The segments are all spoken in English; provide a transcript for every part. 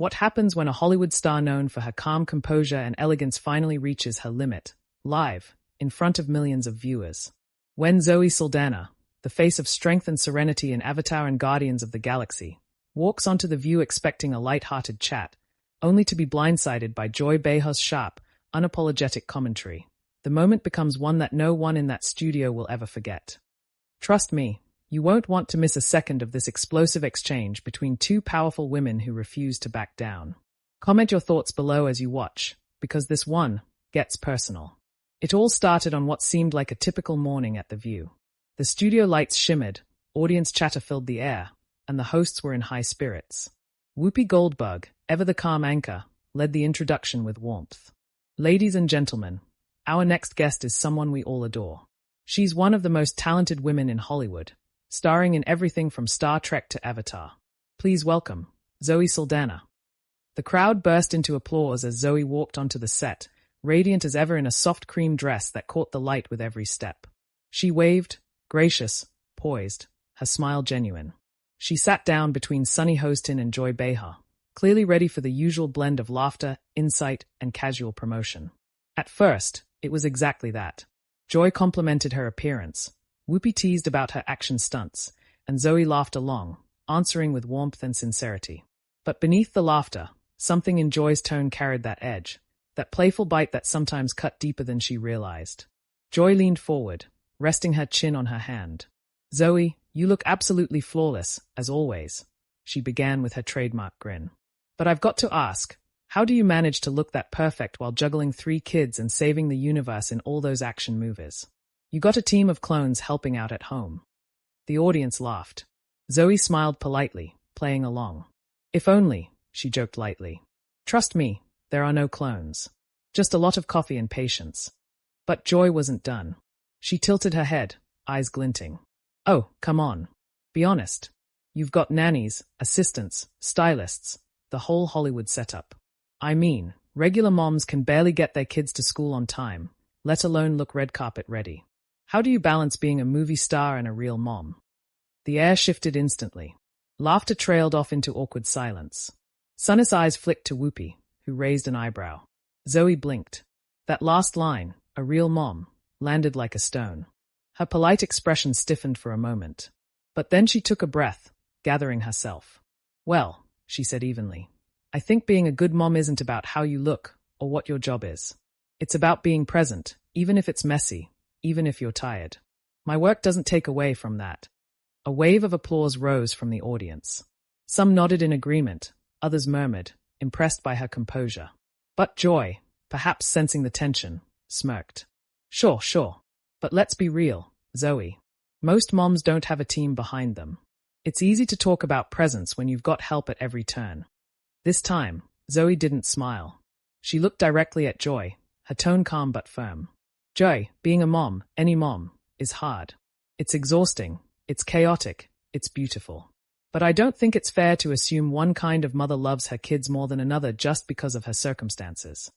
What happens when a Hollywood star known for her calm composure and elegance finally reaches her limit, live, in front of millions of viewers? When Zoe Saldana, the face of strength and serenity in Avatar and Guardians of the Galaxy, walks onto the View expecting a light-hearted chat, only to be blindsided by Joy Behar's sharp, unapologetic commentary, the moment becomes one that no one in that studio will ever forget. Trust me, you won't want to miss a second of this explosive exchange between two powerful women who refuse to back down. Comment your thoughts below as you watch, because this one gets personal. It all started on what seemed like a typical morning at the View. The studio lights shimmered, audience chatter filled the air, and the hosts were in high spirits. Whoopi Goldberg, ever the calm anchor, led the introduction with warmth. Ladies and gentlemen, our next guest is someone we all adore. She's one of the most talented women in Hollywood, starring in everything from Star Trek to Avatar. Please welcome Zoe Saldana. The crowd burst into applause as Zoe walked onto the set, radiant as ever in a soft cream dress that caught the light with every step. She waved, gracious, poised, her smile genuine. She sat down between Sunny Hostin and Joy Behar, clearly ready for the usual blend of laughter, insight, and casual promotion. At first, it was exactly that. Joy complimented her appearance. Whoopi teased about her action stunts, and Zoe laughed along, answering with warmth and sincerity. But beneath the laughter, something in Joy's tone carried that edge, that playful bite that sometimes cut deeper than she realized. Joy leaned forward, resting her chin on her hand. "Zoe, you look absolutely flawless, as always," she began with her trademark grin. "But I've got to ask, how do you manage to look that perfect while juggling 3 kids and saving the universe in all those action movies? You got a team of clones helping out at home." The audience laughed. Zoe smiled politely, playing along. "If only," she joked lightly. "Trust me, there are no clones. Just a lot of coffee and patience." But Joy wasn't done. She tilted her head, eyes glinting. "Oh, come on. Be honest. You've got nannies, assistants, stylists, the whole Hollywood setup. I mean, regular moms can barely get their kids to school on time, let alone look red carpet ready. How do you balance being a movie star and a real mom?" The air shifted instantly. Laughter trailed off into awkward silence. Sunny's eyes flicked to Whoopi, who raised an eyebrow. Zoe blinked. That last line, "a real mom," landed like a stone. Her polite expression stiffened for a moment. But then she took a breath, gathering herself. "Well," she said evenly, "I think being a good mom isn't about how you look or what your job is. It's about being present, even if it's messy, even if you're tired. My work doesn't take away from that." A wave of applause rose from the audience. Some nodded in agreement, others murmured, impressed by her composure. But Joy, perhaps sensing the tension, smirked. Sure. But let's be real, Zoe. Most moms don't have a team behind them. It's easy to talk about presence when you've got help at every turn." This time, Zoe didn't smile. She looked directly at Joy, her tone calm but firm. "Joy, being a mom, any mom, is hard. It's exhausting, it's chaotic, it's beautiful. But I don't think it's fair to assume one kind of mother loves her kids more than another just because of her circumstances."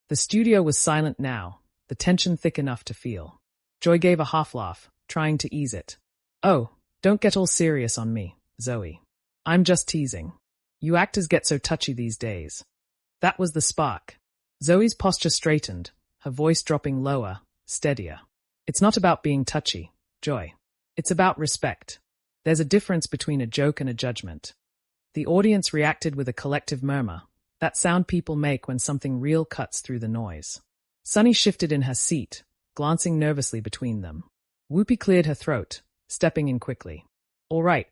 The studio was silent now, the tension thick enough to feel. Joy gave a half laugh, trying to ease it. "Oh, don't get all serious on me, Zoe. I'm just teasing. You actors get so touchy these days." That was the spark. Zoe's posture straightened, her voice dropping lower, steadier. "It's not about being touchy, Joy. It's about respect. There's a difference between a joke and a judgment." The audience reacted with a collective murmur, that sound people make when something real cuts through the noise. Sunny shifted in her seat, glancing nervously between them. Whoopi cleared her throat, stepping in quickly. All right,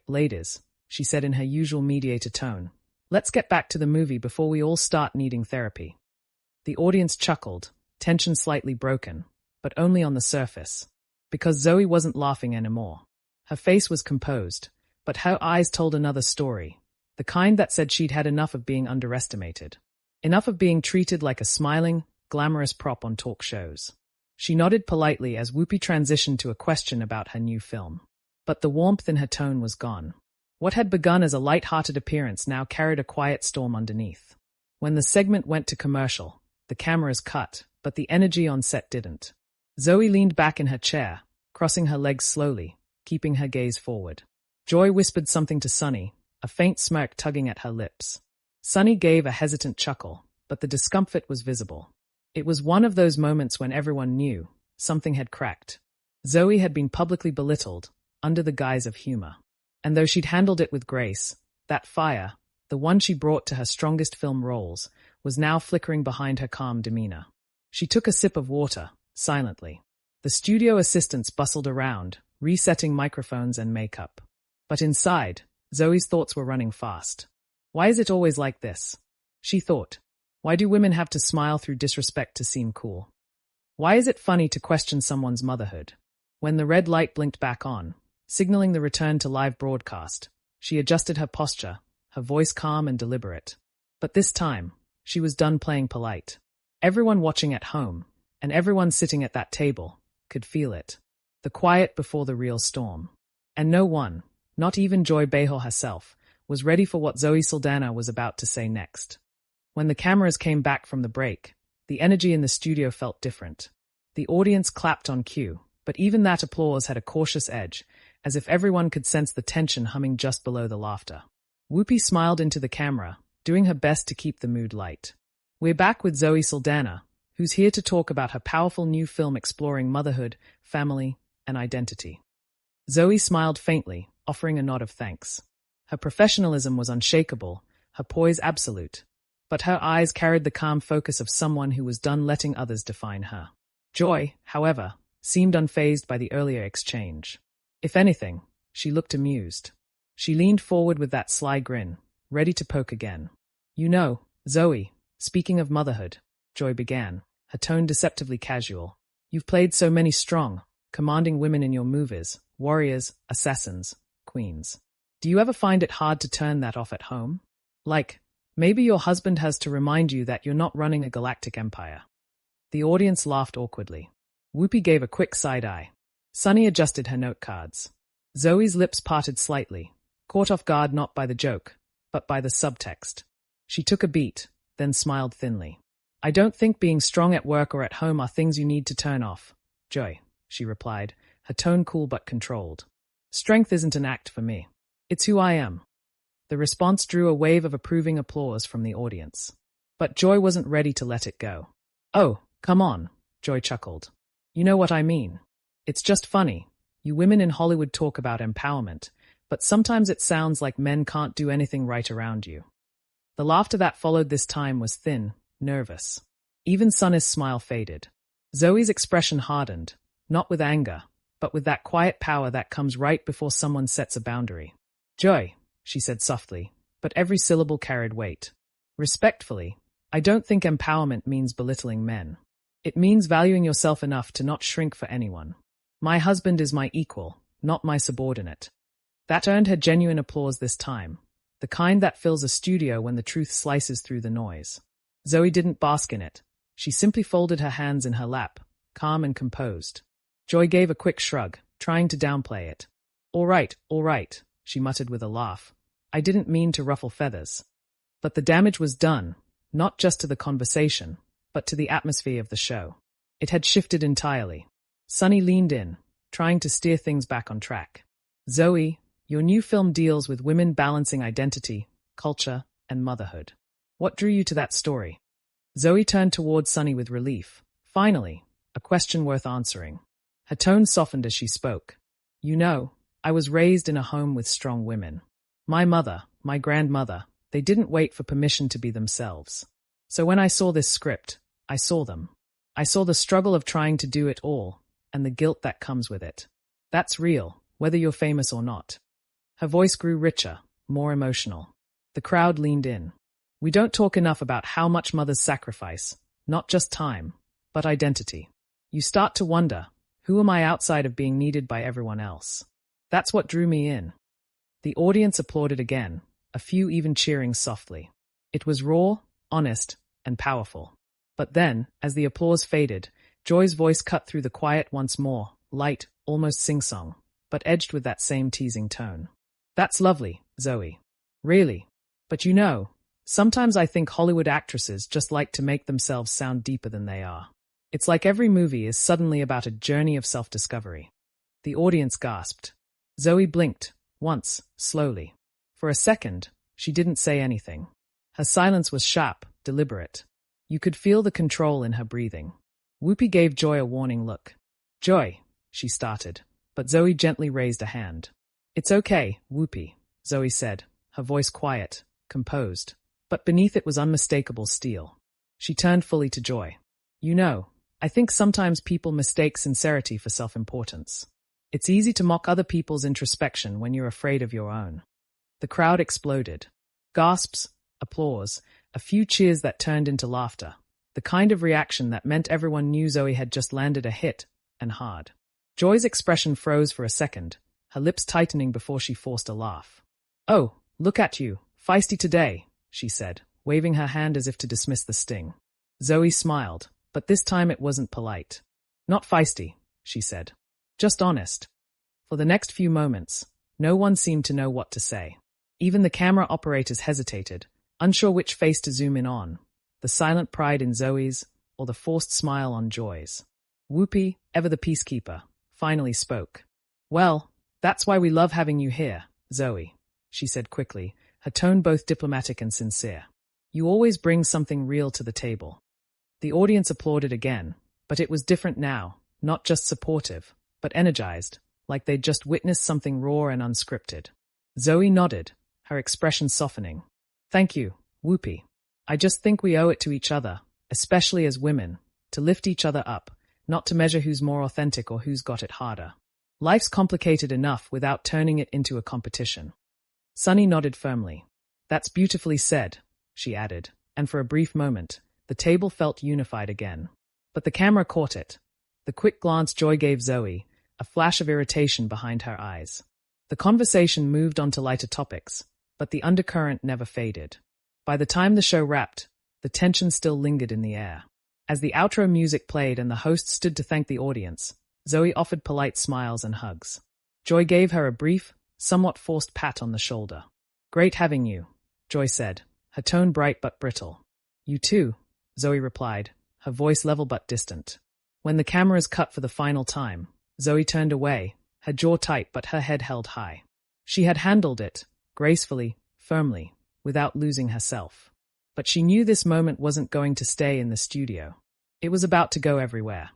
ladies," she said in her usual mediator tone. "Let's get back to the movie before we all start needing therapy." The audience chuckled, tension slightly broken, but only on the surface. Because Zoe wasn't laughing anymore. Her face was composed, but her eyes told another story, the kind that said she'd had enough of being underestimated. Enough of being treated like a smiling, glamorous prop on talk shows. She nodded politely as Whoopi transitioned to a question about her new film. But the warmth in her tone was gone. What had begun as a light-hearted appearance now carried a quiet storm underneath. When the segment went to commercial, the cameras cut, but the energy on set didn't. Zoe leaned back in her chair, crossing her legs slowly, keeping her gaze forward. Joy whispered something to Sunny, a faint smirk tugging at her lips. Sunny gave a hesitant chuckle, but the discomfort was visible. It was one of those moments when everyone knew something had cracked. Zoe had been publicly belittled, under the guise of humor. And though she'd handled it with grace, that fire, the one she brought to her strongest film roles, was now flickering behind her calm demeanor. She took a sip of water, silently. The studio assistants bustled around, resetting microphones and makeup. But inside, Zoe's thoughts were running fast. Why is it always like this? She thought. Why do women have to smile through disrespect to seem cool? Why is it funny to question someone's motherhood? When the red light blinked back on, signaling the return to live broadcast, she adjusted her posture, her voice calm and deliberate. But this time, she was done playing polite. Everyone watching at home, and everyone sitting at that table, could feel it. The quiet before the real storm. And no one, not even Joy Behar herself, was ready for what Zoe Saldana was about to say next. When the cameras came back from the break, the energy in the studio felt different. The audience clapped on cue, but even that applause had a cautious edge, as if everyone could sense the tension humming just below the laughter. Whoopi smiled into the camera, doing her best to keep the mood light. We're back with Zoe Saldana, who's here to talk about her powerful new film exploring motherhood, family, and identity. Zoe smiled faintly, offering a nod of thanks. Her professionalism was unshakable, her poise absolute, but her eyes carried the calm focus of someone who was done letting others define her. Joy, however, seemed unfazed by the earlier exchange. If anything, she looked amused. She leaned forward with that sly grin, ready to poke again. You know, Zoe, speaking of motherhood, Joy began, her tone deceptively casual. You've played so many strong, commanding women in your movies, warriors, assassins, queens. Do you ever find it hard to turn that off at home? Like, maybe your husband has to remind you that you're not running a galactic empire. The audience laughed awkwardly. Whoopi gave a quick side-eye. Sunny adjusted her note cards. Zoe's lips parted slightly, caught off guard not by the joke, but by the subtext. She took a beat, then smiled thinly. I don't think being strong at work or at home are things you need to turn off, Joy, she replied, her tone cool but controlled. Strength isn't an act for me. It's who I am. The response drew a wave of approving applause from the audience. But Joy wasn't ready to let it go. Oh, come on, Joy chuckled. You know what I mean. It's just funny. You women in Hollywood talk about empowerment, but sometimes it sounds like men can't do anything right around you. The laughter that followed this time was thin, nervous. Even Sunny's smile faded. Zoe's expression hardened, not with anger, but with that quiet power that comes right before someone sets a boundary. Joy, she said softly, but every syllable carried weight. Respectfully, I don't think empowerment means belittling men. It means valuing yourself enough to not shrink for anyone. My husband is my equal, not my subordinate. That earned her genuine applause this time, the kind that fills a studio when the truth slices through the noise. Zoe didn't bask in it. She simply folded her hands in her lap, calm and composed. Joy gave a quick shrug, trying to downplay it. All right, she muttered with a laugh. I didn't mean to ruffle feathers. But the damage was done, not just to the conversation, but to the atmosphere of the show. It had shifted entirely. Sunny leaned in, trying to steer things back on track. Zoe, your new film deals with women balancing identity, culture, and motherhood. What drew you to that story? Zoe turned towards Sunny with relief. Finally, a question worth answering. Her tone softened as she spoke. You know, I was raised in a home with strong women. My mother, my grandmother, they didn't wait for permission to be themselves. So when I saw this script, I saw them. I saw the struggle of trying to do it all, and the guilt that comes with it. That's real, whether you're famous or not. Her voice grew richer, more emotional. The crowd leaned in. We don't talk enough about how much mothers sacrifice, not just time, but identity. You start to wonder, who am I outside of being needed by everyone else? That's what drew me in. The audience applauded again, a few even cheering softly. It was raw, honest, and powerful. But then, as the applause faded, Joy's voice cut through the quiet once more, light, almost sing-song, but edged with that same teasing tone. That's lovely, Zoe. Really. But you know, sometimes I think Hollywood actresses just like to make themselves sound deeper than they are. It's like every movie is suddenly about a journey of self-discovery. The audience gasped. Zoe blinked, once, slowly. For a second, she didn't say anything. Her silence was sharp, deliberate. You could feel the control in her breathing. Whoopi gave Joy a warning look. Joy, she started, but Zoe gently raised a hand. It's okay, Whoopi, Zoe said, her voice quiet, composed, but beneath it was unmistakable steel. She turned fully to Joy. You know, I think sometimes people mistake sincerity for self-importance. It's easy to mock other people's introspection when you're afraid of your own. The crowd exploded. Gasps, applause, a few cheers that turned into laughter. The kind of reaction that meant everyone knew Zoe had just landed a hit, and hard. Joy's expression froze for a second, her lips tightening before she forced a laugh. Oh, look at you, feisty today, she said, waving her hand as if to dismiss the sting. Zoe smiled, but this time it wasn't polite. Not feisty, she said. Just honest. For the next few moments, no one seemed to know what to say. Even the camera operators hesitated, unsure which face to zoom in on, the silent pride in Zoe's or the forced smile on Joy's. Whoopi, ever the peacekeeper, finally spoke. Well, that's why we love having you here, Zoe, she said quickly, her tone both diplomatic and sincere. You always bring something real to the table. The audience applauded again, but it was different now, not just supportive, but energized, like they'd just witnessed something raw and unscripted. Zoe nodded, her expression softening. Thank you, Whoopi. I just think we owe it to each other, especially as women, to lift each other up, not to measure who's more authentic or who's got it harder. Life's complicated enough without turning it into a competition. Sunny nodded firmly. That's beautifully said, she added, and for a brief moment, the table felt unified again. But the camera caught it. The quick glance Joy gave Zoe, a flash of irritation behind her eyes. The conversation moved on to lighter topics, but the undercurrent never faded. By the time the show wrapped, the tension still lingered in the air. As the outro music played and the host stood to thank the audience, Zoe offered polite smiles and hugs. Joy gave her a brief, somewhat forced pat on the shoulder. Great having you, Joy said, her tone bright but brittle. You too, Zoe replied, her voice level but distant. When the cameras cut for the final time, Zoe turned away, her jaw tight but her head held high. She had handled it, gracefully, firmly, without losing herself. But she knew this moment wasn't going to stay in the studio. It was about to go everywhere.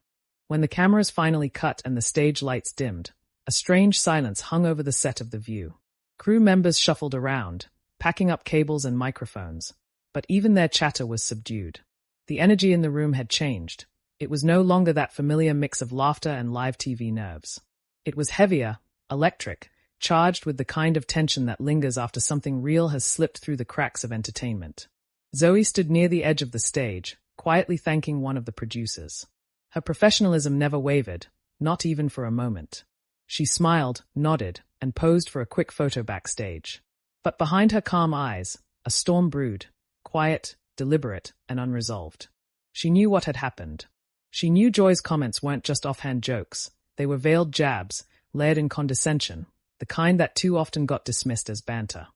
When the cameras finally cut and the stage lights dimmed, a strange silence hung over the set of The View. Crew members shuffled around, packing up cables and microphones, but even their chatter was subdued. The energy in the room had changed. It was no longer that familiar mix of laughter and live TV nerves. It was heavier, electric, charged with the kind of tension that lingers after something real has slipped through the cracks of entertainment. Zoe stood near the edge of the stage, quietly thanking one of the producers. Her professionalism never wavered, not even for a moment. She smiled, nodded, and posed for a quick photo backstage. But behind her calm eyes, a storm brewed, quiet, deliberate, and unresolved. She knew what had happened. She knew Joy's comments weren't just offhand jokes. They were veiled jabs, layered in condescension, the kind that too often got dismissed as banter.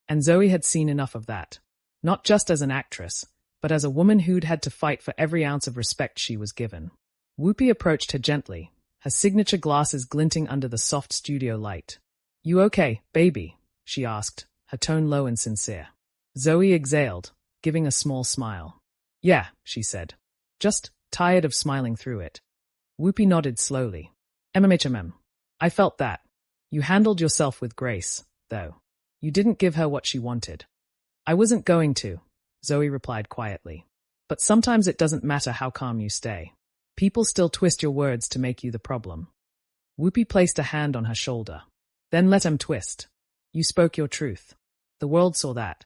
And Zoe had seen enough of that. Not just as an actress, but as a woman who'd had to fight for every ounce of respect she was given. Whoopi approached her gently, her signature glasses glinting under the soft studio light. You okay, baby? She asked, her tone low and sincere. Zoe exhaled, giving a small smile. Yeah, she said. Just tired of smiling through it. Whoopi nodded slowly. MMHMM. I felt that. You handled yourself with grace, though. You didn't give her what she wanted. I wasn't going to, Zoe replied quietly. But sometimes it doesn't matter how calm you stay. People still twist your words to make you the problem. Whoopi placed a hand on her shoulder. Then let him twist. You spoke your truth. The world saw that.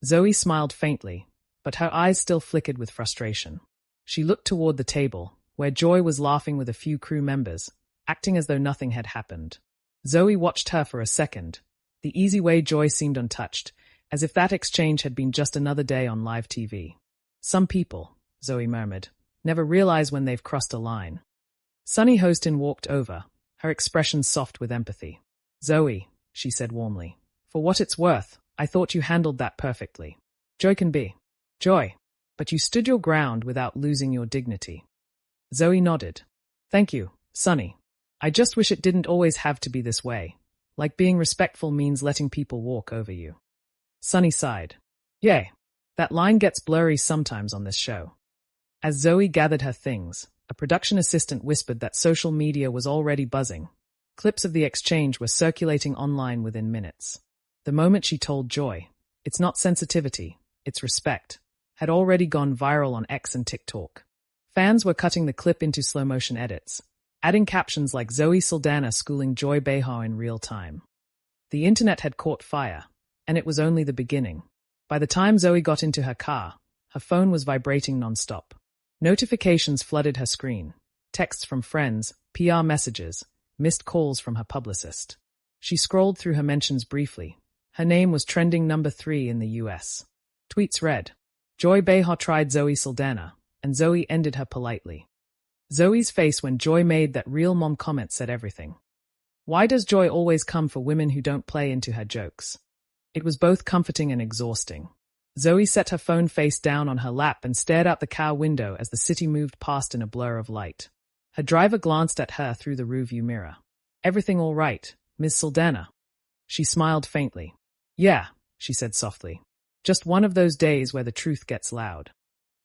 Zoe smiled faintly, but her eyes still flickered with frustration. She looked toward the table, where Joy was laughing with a few crew members, acting as though nothing had happened. Zoe watched her for a second. The easy way Joy seemed untouched, as if that exchange had been just another day on live TV. Some people, Zoe murmured, never realize when they've crossed a line. Sunny Hostin walked over, her expression soft with empathy. Zoe, she said warmly, for what it's worth, I thought you handled that perfectly. Joy can be Joy, but you stood your ground without losing your dignity. Zoe nodded. Thank you, Sunny. I just wish it didn't always have to be this way. Like being respectful means letting people walk over you. Sunny sighed. Yay. That line gets blurry sometimes on this show. As Zoe gathered her things, a production assistant whispered that social media was already buzzing. Clips of the exchange were circulating online within minutes. The moment she told Joy, "It's not sensitivity, it's respect," had already gone viral on X and TikTok. Fans were cutting the clip into slow-motion edits, adding captions like Zoe Saldana schooling Joy Behar in real time. The internet had caught fire, and it was only the beginning. By the time Zoe got into her car, her phone was vibrating non-stop. Notifications flooded her screen, texts from friends, PR messages, missed calls from her publicist. She scrolled through her mentions briefly. Her name was trending number 3 in the US. Tweets read, "Joy Behar tried Zoe Saldana," and Zoe ended her politely. Zoe's face when Joy made that real mom comment said everything. Why does Joy always come for women who don't play into her jokes? It was both comforting and exhausting. Zoe set her phone face down on her lap and stared out the car window as the city moved past in a blur of light. Her driver glanced at her through the rearview mirror. "Everything all right, Ms. Saldana?" She smiled faintly. "Yeah," she said softly. "Just one of those days where the truth gets loud."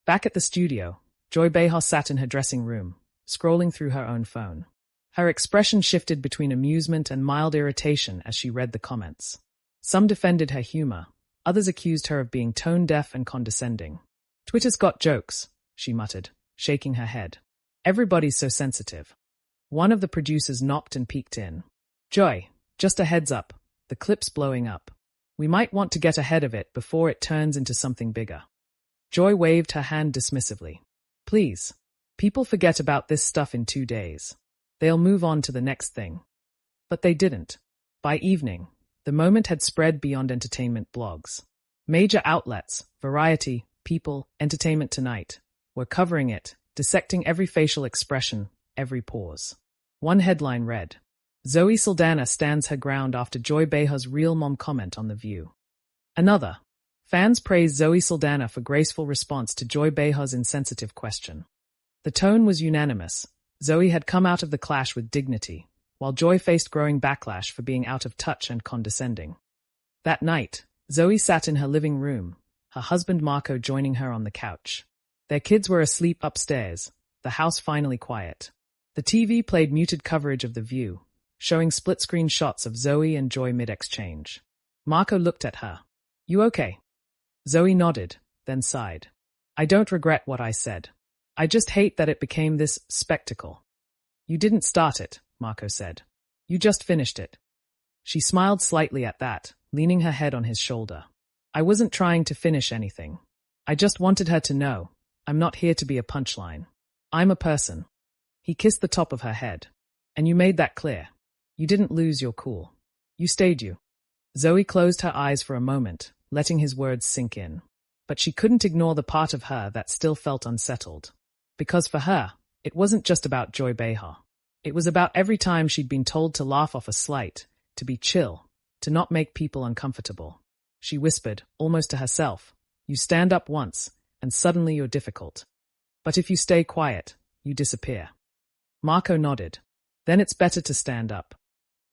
Back at the studio, Joy Behar sat in her dressing room, scrolling through her own phone. Her expression shifted between amusement and mild irritation as she read the comments. Some defended her humor. Others accused her of being tone-deaf and condescending. "Twitter's got jokes," she muttered, shaking her head. "Everybody's so sensitive." One of the producers knocked and peeked in. "Joy, just a heads up, the clip's blowing up. We might want to get ahead of it before it turns into something bigger." Joy waved her hand dismissively. "Please, people forget about this stuff in 2 days. They'll move on to the next thing." But they didn't. By evening, the moment had spread beyond entertainment blogs. Major outlets, Variety, People, Entertainment Tonight, were covering it, dissecting every facial expression, every pause. One headline read, "Zoe Saldana stands her ground after Joy Behar's real mom comment on The View." Another, "Fans praised Zoe Saldana for graceful response to Joy Behar's insensitive question." The tone was unanimous. Zoe had come out of the clash with dignity, while Joy faced growing backlash for being out of touch and condescending. That night, Zoe sat in her living room, her husband Marco joining her on the couch. Their kids were asleep upstairs, the house finally quiet. The TV played muted coverage of The View, showing split-screen shots of Zoe and Joy mid-exchange. Marco looked at her. "You okay?" Zoe nodded, then sighed. "I don't regret what I said. I just hate that it became this spectacle." "You didn't start it," Marco said. "You just finished it." She smiled slightly at that, leaning her head on his shoulder. "I wasn't trying to finish anything. I just wanted her to know, I'm not here to be a punchline. I'm a person." He kissed the top of her head. "And you made that clear. You didn't lose your cool. You stayed you." Zoe closed her eyes for a moment, letting his words sink in. But she couldn't ignore the part of her that still felt unsettled. Because for her, it wasn't just about Joy Behar. It was about every time she'd been told to laugh off a slight, to be chill, to not make people uncomfortable. She whispered, almost to herself, "You stand up once, and suddenly you're difficult. But if you stay quiet, you disappear." Marco nodded. "Then it's better to stand up."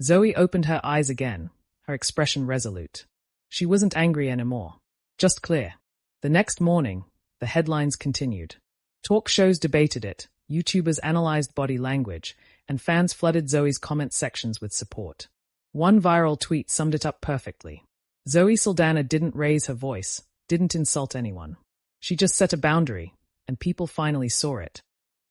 Zoe opened her eyes again, her expression resolute. She wasn't angry anymore, just clear. The next morning, the headlines continued. Talk shows debated it, YouTubers analyzed body language, and fans flooded Zoe's comment sections with support. One viral tweet summed it up perfectly. Zoe Saldana didn't raise her voice, didn't insult anyone. She just set a boundary, and people finally saw it.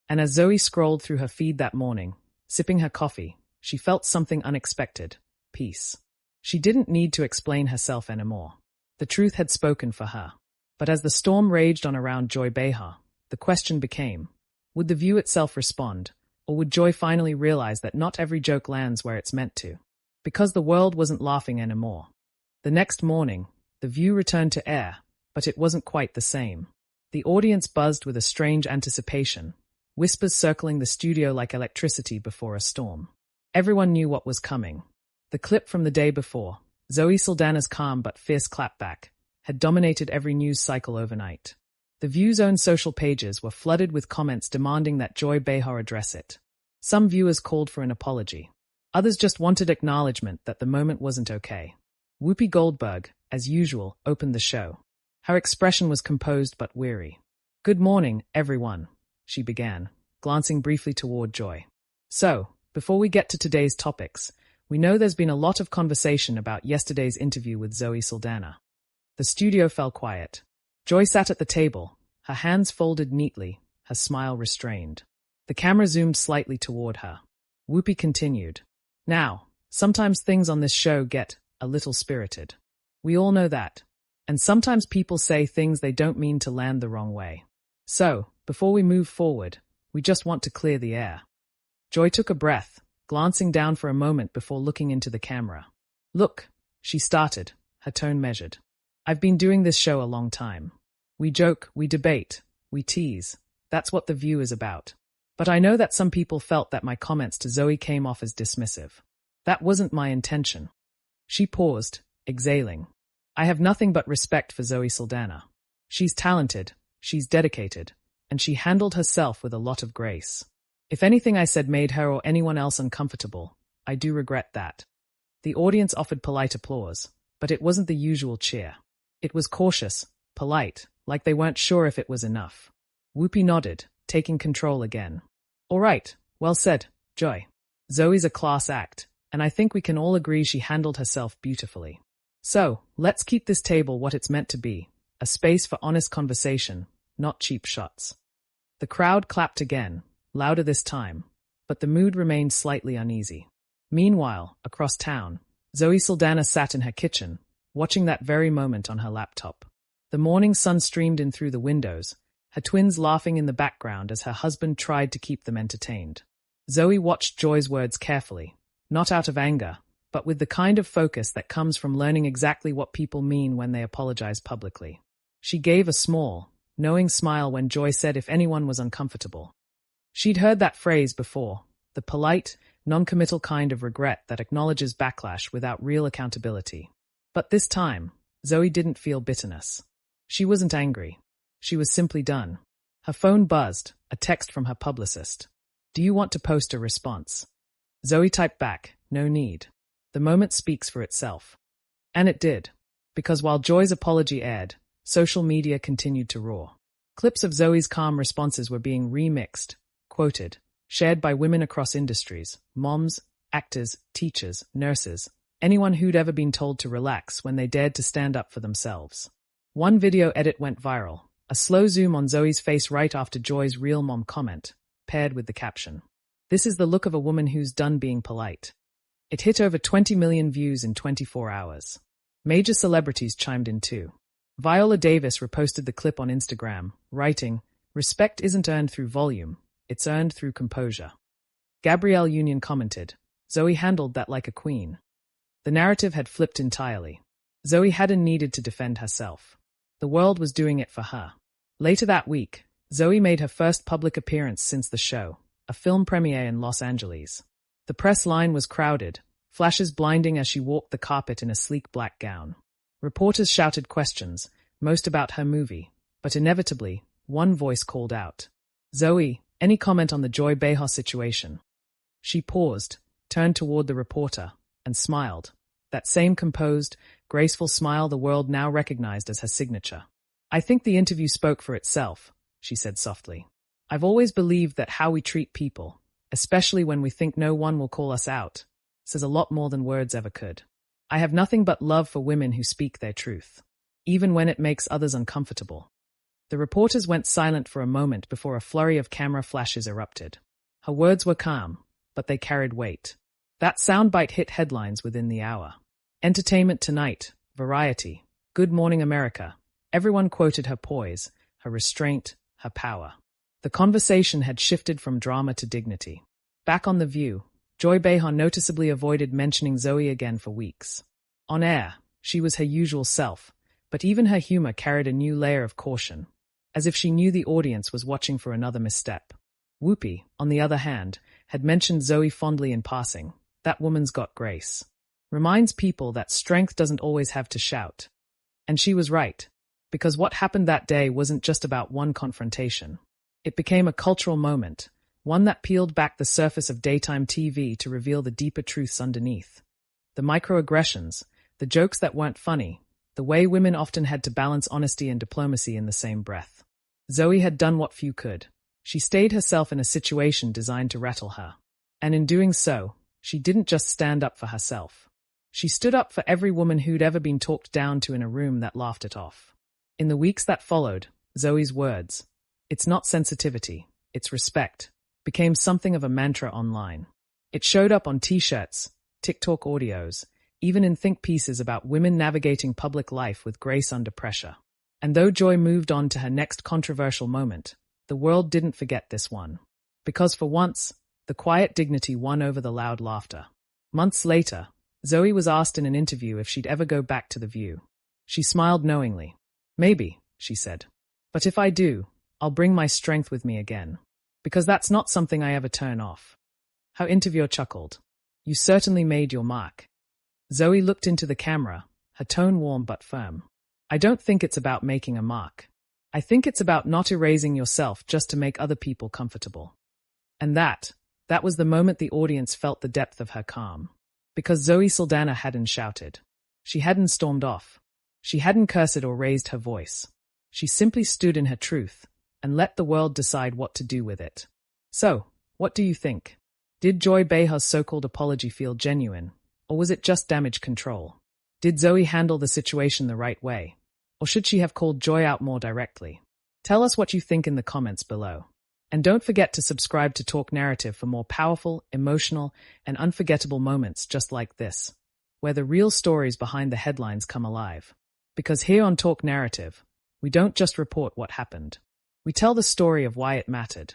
And as Zoe scrolled through her feed that morning, sipping her coffee, she felt something unexpected: peace. She didn't need to explain herself anymore. The truth had spoken for her. But as the storm raged on around Joy Behar, the question became, would the View itself respond, or would Joy finally realize that not every joke lands where it's meant to? Because the world wasn't laughing anymore. The next morning, the View returned to air, but it wasn't quite the same. The audience buzzed with a strange anticipation, whispers circling the studio like electricity before a storm. Everyone knew what was coming. The clip from the day before, Zoe Saldana's calm but fierce clapback, had dominated every news cycle overnight. The View's own social pages were flooded with comments demanding that Joy Behar address it. Some viewers called for an apology. Others just wanted acknowledgement that the moment wasn't okay. Whoopi Goldberg, as usual, opened the show. Her expression was composed but weary. "Good morning, everyone," she began, glancing briefly toward Joy. "So, before we get to today's topics, we know there's been a lot of conversation about yesterday's interview with Zoe Saldana." The studio fell quiet. Joy sat at the table, her hands folded neatly, her smile restrained. The camera zoomed slightly toward her. Whoopi continued. "Now, sometimes things on this show get a little spirited. We all know that. And sometimes people say things they don't mean to land the wrong way. So, before we move forward, we just want to clear the air." Joy took a breath, glancing down for a moment before looking into the camera. "Look," she started, her tone measured. "I've been doing this show a long time. We joke, we debate, we tease. That's what The View is about. But I know that some people felt that my comments to Zoe came off as dismissive. That wasn't my intention." She paused, exhaling. "I have nothing but respect for Zoe Saldana. She's talented, she's dedicated, and she handled herself with a lot of grace. If anything I said made her or anyone else uncomfortable, I do regret that." The audience offered polite applause, but it wasn't the usual cheer. It was cautious, polite, like they weren't sure if it was enough. Whoopi nodded, taking control again. "All right, well said, Joy. Zoe's a class act, and I think we can all agree she handled herself beautifully. So, let's keep this table what it's meant to be, a space for honest conversation, not cheap shots." The crowd clapped again, louder this time, but the mood remained slightly uneasy. Meanwhile, across town, Zoe Saldana sat in her kitchen, watching that very moment on her laptop. The morning sun streamed in through the windows, her twins laughing in the background as her husband tried to keep them entertained. Zoe watched Joy's words carefully, not out of anger, but with the kind of focus that comes from learning exactly what people mean when they apologize publicly. She gave a small, knowing smile when Joy said if anyone was uncomfortable. She'd heard that phrase before, the polite, non-committal kind of regret that acknowledges backlash without real accountability. But this time, Zoe didn't feel bitterness. She wasn't angry. She was simply done. Her phone buzzed, a text from her publicist. "Do you want to post a response?" Zoe typed back, "No need. The moment speaks for itself." And it did, because while Joy's apology aired, social media continued to roar. Clips of Zoe's calm responses were being remixed, quoted, shared by women across industries, moms, actors, teachers, nurses, anyone who'd ever been told to relax when they dared to stand up for themselves. One video edit went viral, a slow zoom on Zoe's face right after Joy's real mom comment, paired with the caption, "This is the look of a woman who's done being polite." It hit over 20 million views in 24 hours. Major celebrities chimed in too. Viola Davis reposted the clip on Instagram, writing, "Respect isn't earned through volume, it's earned through composure." Gabrielle Union commented, "Zoe handled that like a queen." The narrative had flipped entirely. Zoe hadn't needed to defend herself. The world was doing it for her. Later that week, Zoe made her first public appearance since the show, a film premiere in Los Angeles. The press line was crowded, flashes blinding as she walked the carpet in a sleek black gown. Reporters shouted questions, most about her movie, but inevitably, one voice called out, "Zoe, any comment on the Joy Behar situation?" She paused, turned toward the reporter, and smiled, that same composed, graceful smile the world now recognized as her signature. "I think the interview spoke for itself," she said softly. "I've always believed that how we treat people, especially when we think no one will call us out, says a lot more than words ever could. I have nothing but love for women who speak their truth, even when it makes others uncomfortable." The reporters went silent for a moment before a flurry of camera flashes erupted. Her words were calm, but they carried weight. That soundbite hit headlines within the hour. Entertainment Tonight, Variety, Good Morning America. Everyone quoted her poise, her restraint, her power. The conversation had shifted from drama to dignity. Back on The View, Joy Behar noticeably avoided mentioning Zoe again for weeks. On air, she was her usual self, but even her humor carried a new layer of caution, as if she knew the audience was watching for another misstep. Whoopi, on the other hand, had mentioned Zoe fondly in passing. "That woman's got grace." Reminds people that strength doesn't always have to shout. And she was right, because what happened that day wasn't just about one confrontation. It became a cultural moment, one that peeled back the surface of daytime TV to reveal the deeper truths underneath. The microaggressions, the jokes that weren't funny, the way women often had to balance honesty and diplomacy in the same breath. Zoe had done what few could. She stayed herself in a situation designed to rattle her. And in doing so, she didn't just stand up for herself. She stood up for every woman who'd ever been talked down to in a room that laughed it off. In the weeks that followed, Zoe's words, "It's not sensitivity, it's respect," became something of a mantra online. It showed up on t-shirts, TikTok audios, even in think pieces about women navigating public life with grace under pressure. And though Joy moved on to her next controversial moment, the world didn't forget this one. Because for once, the quiet dignity won over the loud laughter. Months later, Zoe was asked in an interview if she'd ever go back to The View. She smiled knowingly. "Maybe," she said. "But if I do, I'll bring my strength with me again. Because that's not something I ever turn off." Her interviewer chuckled. "You certainly made your mark." Zoe looked into the camera, her tone warm but firm. "I don't think it's about making a mark. I think it's about not erasing yourself just to make other people comfortable." And that was the moment the audience felt the depth of her calm. Because Zoe Saldana hadn't shouted. She hadn't stormed off. She hadn't cursed or raised her voice. She simply stood in her truth and let the world decide what to do with it. So, what do you think? Did Joy Behar's so-called apology feel genuine, or was it just damage control? Did Zoe handle the situation the right way, or should she have called Joy out more directly? Tell us what you think in the comments below. And don't forget to subscribe to Talk Narrative for more powerful, emotional, and unforgettable moments just like this, where the real stories behind the headlines come alive. Because here on Talk Narrative, we don't just report what happened. We tell the story of why it mattered.